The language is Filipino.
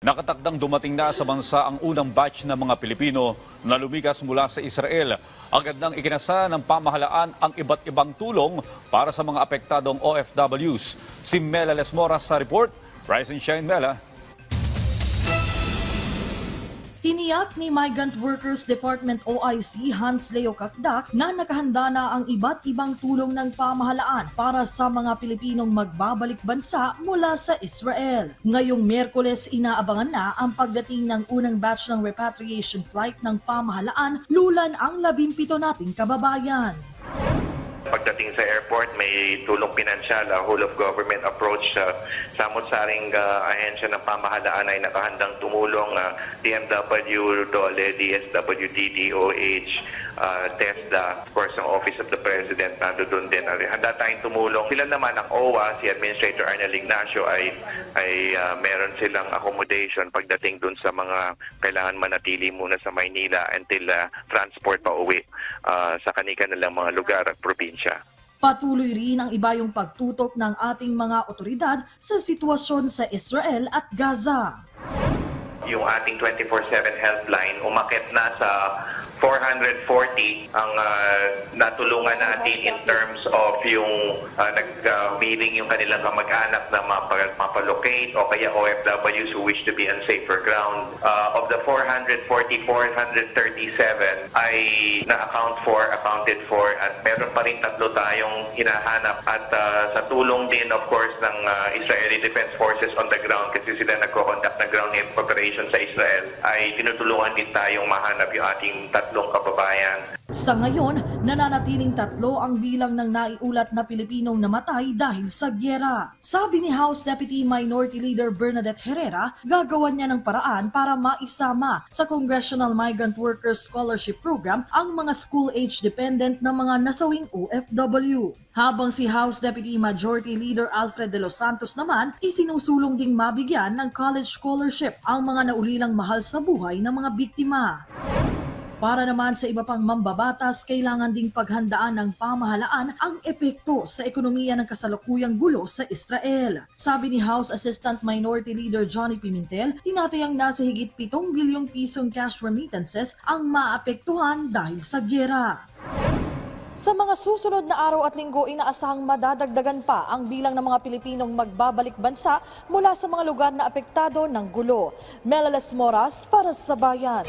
Nakatakdang dumating na sa bansa ang unang batch ng mga Pilipino na lumikas mula sa Israel. Agad nang ikinasa ng pamahalaan ang iba't ibang tulong para sa mga apektadong OFWs. Si Mela Lesmora sa report. Rise and shine, Mela. Tiniyak ni Migrant Workers Department OIC Hans Leo Kakdak na nakahanda na ang iba't ibang tulong ng pamahalaan para sa mga Pilipinong magbabalik bansa mula sa Israel. Ngayong Miyerkules, inaabangan na ang pagdating ng unang batch ng repatriation flight ng pamahalaan, lulan ang 17 nating kababayan. Pagdating sa airport, may tulong pinansyal, whole of government approach. Samot-saring ahensya ng pamahalaan ay nakahandang tumulong, DMW, DOLE, DSWD, DOH, TESDA, of course, ang Office of the President, nandoon din. Handa tayong tumulong. Sila naman, ang OWA, si Administrator Arnel Ignacio, ay meron silang accommodation pagdating dun sa mga kailangan manatili muna sa Maynila until transport pa uwi sa kanilang mga lugar at probinsya. Patuloy rin ang iba yung pagtutok ng ating mga otoridad sa sitwasyon sa Israel at Gaza. Yung ating 24/7 helpline umakit na sa 440 ang natulungan natin in terms of yung nag-willing yung kanilang kamag-anak na mapalocate o kaya OFWs who wish to be on safer ground. Of the 440, 437 ay accounted for at meron pa rin 3 tayong hinahanap at sa tulong din of course ng Israeli Defense Forces on the ground kasi sila nagko-conduct ng ground operation sa Israel ay tinutulungan din tayong mahanap yung ating 3 kababayan. Sa ngayon, nananatiling 3 ang bilang ng naiulat na Pilipinong namatay dahil sa gyera. Sabi ni House Deputy Minority Leader Bernadette Herrera, gagawan niya ng paraan para maisama sa Congressional Migrant Workers Scholarship Program ang mga school-age dependent na mga nasawing OFW. Habang si House Deputy Majority Leader Alfred de los Santos naman, isinusulong ding mabigyan ng college scholarship ang mga naulilang mahal sa buhay ng mga biktima. Para naman sa iba pang mambabatas, kailangan ding paghandaan ng pamahalaan ang epekto sa ekonomiya ng kasalukuyang gulo sa Israel. Sabi ni House Assistant Minority Leader Johnny Pimentel, tinatayang nasa higit 7 bilyong pisong cash remittances ang maapektuhan dahil sa gyera. Sa mga susunod na araw at linggo, inaasahang madadagdagan pa ang bilang ng mga Pilipinong magbabalik bansa mula sa mga lugar na apektado ng gulo. Mela Lesmora para sa Bayan.